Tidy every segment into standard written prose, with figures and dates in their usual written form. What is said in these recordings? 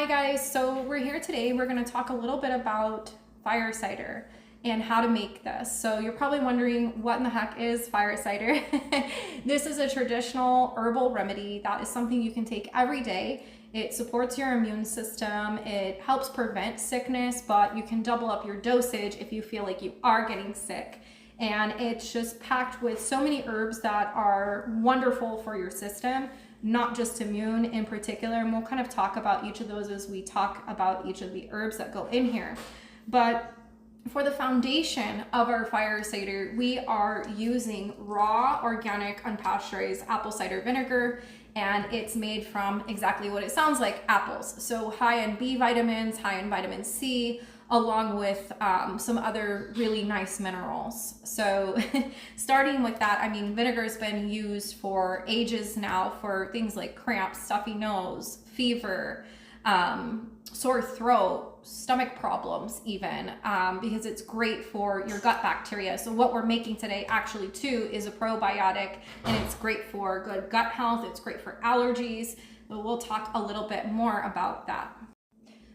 guys, so we're here today. We're going to talk a little bit about fire cider and how to make this. So you're probably wondering, what in the heck is fire cider? This is a traditional herbal remedy that is something you can take every day. It supports your immune system, it helps prevent sickness, but you can double up your dosage if you feel like you are getting sick. And it's just packed with so many herbs that are wonderful for your system, not just immune in particular. And we'll kind of talk about each of those as we talk about each of the herbs that go in here. But for the foundation of our fire cider, we are using raw, organic, unpasteurized apple cider vinegar, and it's made from exactly what it sounds like, apples. So high in B vitamins, high in vitamin C, along with some other really nice minerals. So starting with that, I mean, vinegar has been used for ages now for things like cramps, stuffy nose, fever, sore throat, stomach problems even, because it's great for your gut bacteria. So what we're making today actually too is a probiotic, and it's great for good gut health. It's great for allergies, but we'll talk a little bit more about that.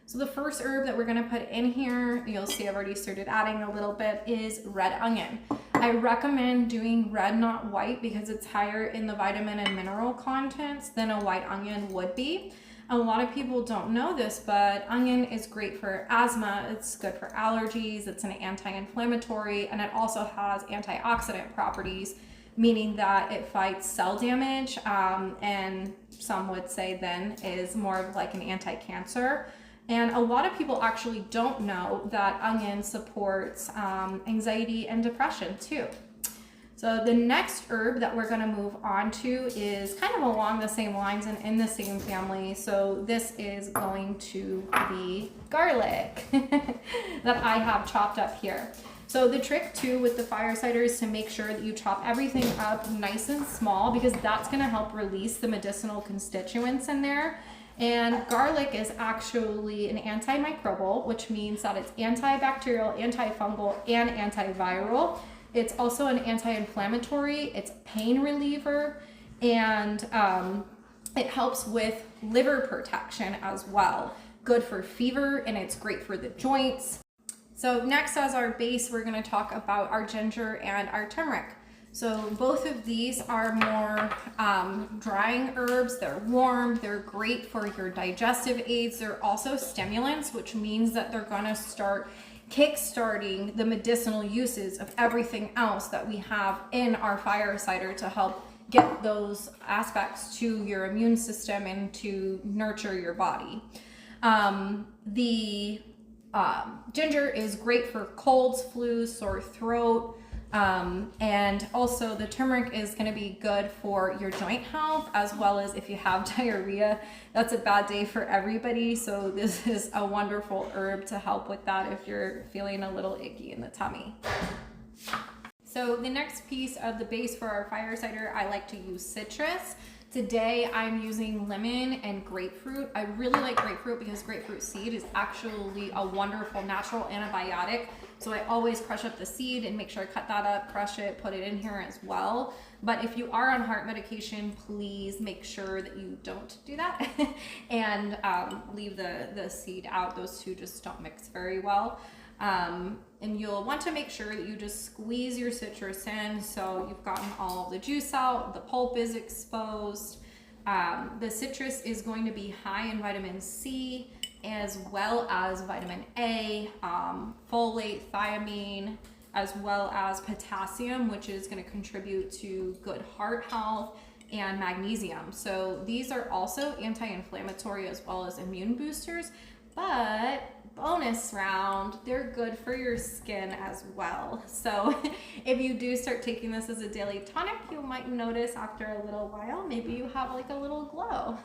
So the first herb that we're going to put in here, you'll see I've already started adding a little bit, is red onion. I recommend doing red, not white, because it's higher in the vitamin and mineral contents than a white onion would be. A lot of people don't know this, but onion is great for asthma. It's good for allergies. It's an anti-inflammatory, and it also has antioxidant properties, meaning that it fights cell damage, and some would say then is more of like an anti-cancer. And a lot of people actually don't know that onion supports anxiety and depression too. So the next herb that we're going to move on to is kind of along the same lines and in the same family. So this is going to be garlic that I have chopped up here. So the trick too with the fire cider is to make sure that you chop everything up nice and small, because that's going to help release the medicinal constituents in there. And garlic is actually an antimicrobial, which means that it's antibacterial, antifungal, and antiviral. It's also an anti-inflammatory, it's a pain reliever, and it helps with liver protection as well. Good for fever, and it's great for the joints. So next, as our base, we're going to talk about our ginger and our turmeric. So both of these are more drying herbs. They're warm, they're great for your digestive aids. They're also stimulants, which means that they're gonna start kick-starting the medicinal uses of everything else that we have in our fire cider to help get those aspects to your immune system and to nurture your body. The ginger is great for colds, flus, sore throat, and also the turmeric is going to be good for your joint health, as well as if you have diarrhea. That's a bad day for everybody, so this is a wonderful herb to help with that if you're feeling a little icky in the tummy. So the next piece of the base for our fire cider, I like to use citrus. Today I'm using lemon and grapefruit. I really like grapefruit because grapefruit seed is actually a wonderful natural antibiotic. So I always crush up the seed and make sure I cut that up, crush it, put it in here as well. But if you are on heart medication, please make sure that you don't do that and leave the seed out. Those two just don't mix very well. And you'll want to make sure that you just squeeze your citrus in so you've gotten all of the juice out, the pulp is exposed. The citrus is going to be high in vitamin C, as well as vitamin A, folate, thiamine, as well as potassium, which is going to contribute to good heart health, and magnesium. So these are also anti-inflammatory as well as immune boosters, but bonus round, they're good for your skin as well. So if you do start taking this as a daily tonic, you might notice after a little while, maybe you have like a little glow.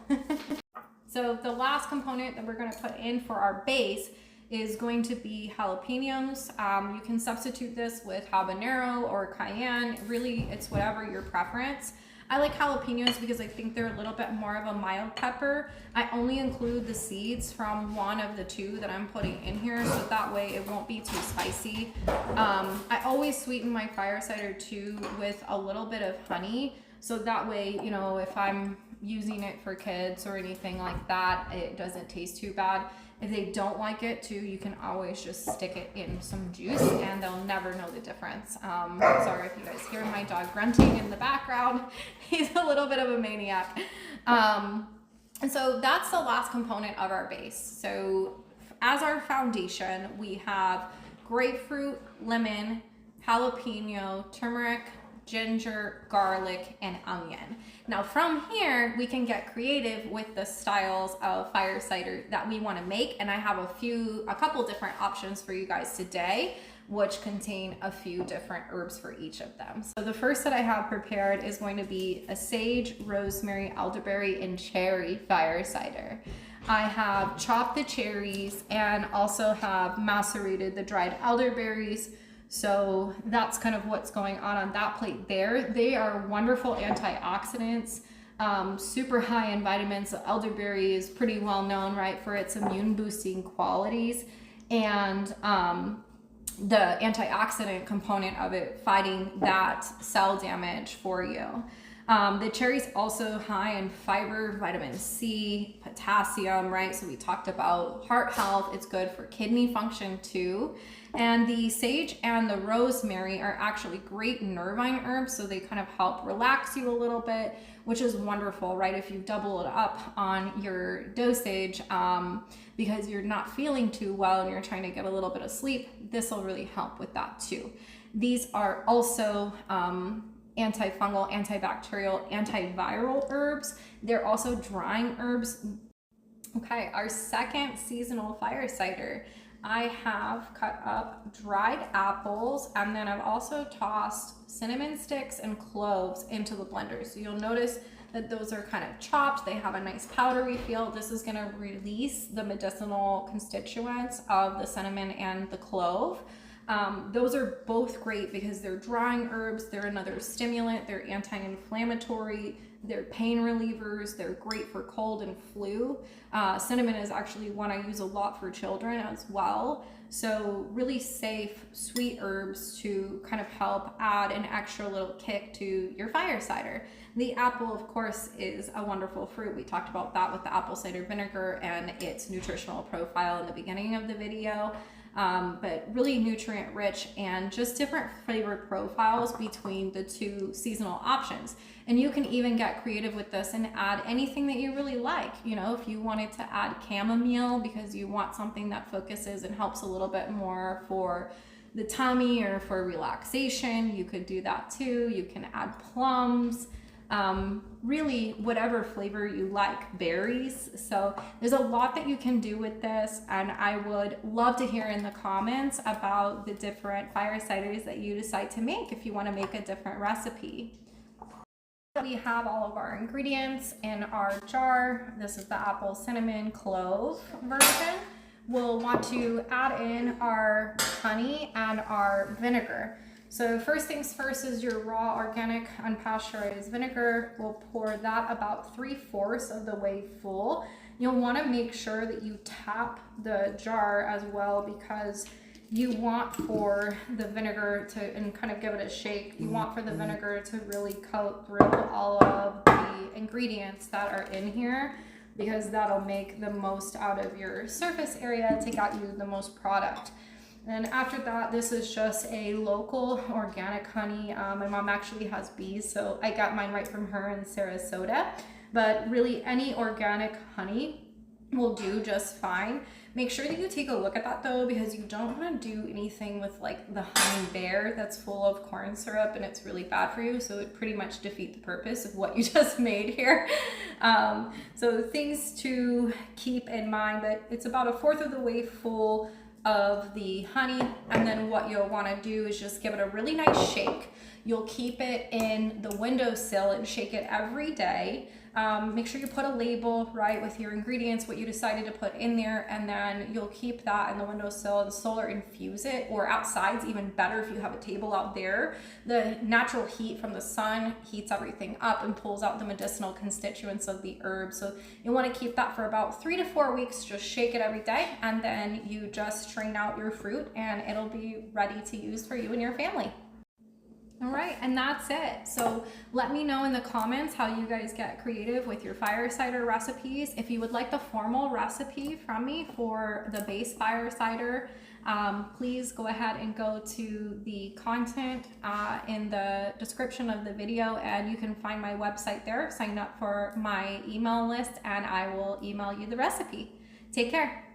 So the last component that we're going to put in for our base is going to be jalapenos. You can substitute this with habanero or cayenne. Really, it's whatever your preference. I like jalapenos because I think they're a little bit more of a mild pepper. I only include the seeds from one of the two that I'm putting in here, so that way it won't be too spicy. I always sweeten my fire cider too with a little bit of honey, so that way, you know, if I'm using it for kids or anything like that. It doesn't taste too bad. If they don't like it too, you can always just stick it in some juice and they'll never know the difference. Sorry if you guys hear my dog grunting in the background. He's a little bit of a maniac. And so that's the last component of our base. So as our foundation, we have grapefruit, lemon, jalapeno, turmeric, ginger, garlic, and onion. Now from here, we can get creative with the styles of fire cider that we want to make. And I have a couple different options for you guys today, which contain a few different herbs for each of them. So the first that I have prepared is going to be a sage, rosemary, elderberry, and cherry fire cider. I have chopped the cherries and also have macerated the dried elderberries. So that's kind of what's going on that plate there. They are wonderful antioxidants, super high in vitamins. The elderberry is pretty well known, right, for its immune boosting qualities, and the antioxidant component of it fighting that cell damage for you. The cherry's also high in fiber, vitamin C, potassium, right? So we talked about heart health. It's good for kidney function too. And the sage and the rosemary are actually great nervine herbs. So they kind of help relax you a little bit, which is wonderful, right? If you double it up on your dosage, because you're not feeling too well and you're trying to get a little bit of sleep, this will really help with that too. These are also antifungal, antibacterial, antiviral herbs. They're also drying herbs. Okay, our second seasonal fire cider. I have cut up dried apples, and then I've also tossed cinnamon sticks and cloves into the blender. So you'll notice that those are kind of chopped. They have a nice powdery feel. This is gonna release the medicinal constituents of the cinnamon and the clove. Those are both great because they're drying herbs, they're another stimulant, they're anti-inflammatory, they're pain relievers, they're great for cold and flu. Cinnamon is actually one I use a lot for children as well. So really safe, sweet herbs to kind of help add an extra little kick to your fire cider. The apple, of course, is a wonderful fruit. We talked about that with the apple cider vinegar and its nutritional profile in the beginning of the video. But really nutrient rich and just different flavor profiles between the two seasonal options. And you can even get creative with this and add anything that you really like. You know, if you wanted to add chamomile because you want something that focuses and helps a little bit more for the tummy or for relaxation, you could do that too. You can add plums. Really whatever flavor you like, berries. So there's a lot that you can do with this, and I would love to hear in the comments about the different fire ciders that you decide to make if you want to make a different recipe. We have all of our ingredients in our jar. This is the apple cinnamon clove version. We'll want to add in our honey and our vinegar. So first things first is your raw organic unpasteurized vinegar. We'll pour that about 3/4 of the way full. You'll want to make sure that you tap the jar as well, because you want for the vinegar to, and kind of give it a shake, you want for the vinegar to really coat through all of the ingredients that are in here, because that'll make the most out of your surface area to get you the most product. And after that, this is just a local organic honey. My mom actually has bees, so I got mine right from her in Sarasota. But really any organic honey will do just fine. Make sure that you take a look at that though, because you don't want to do anything with like the honey bear that's full of corn syrup and it's really bad for you. So it pretty much defeats the purpose of what you just made here. So things to keep in mind, but it's about 1/4 of the way full of the honey. And then what you'll want to do is just give it a really nice shake. You'll keep it in the windowsill and shake it every day. Make sure you put a label, right, with your ingredients, what you decided to put in there, and then you'll keep that in the windowsill and solar infuse it, or outside's even better if you have a table out there. The natural heat from the sun heats everything up and pulls out the medicinal constituents of the herb. So you want to keep that for about 3 to 4 weeks. Just shake it every day, and then you just strain out your fruit and it'll be ready to use for you and your family. All right, and that's it. So let me know in the comments how you guys get creative with your fire cider recipes. If you would like the formal recipe from me for the base fire cider, please go ahead and go to the content in the description of the video, and you can find my website there. Sign up for my email list and I will email you the recipe. Take care.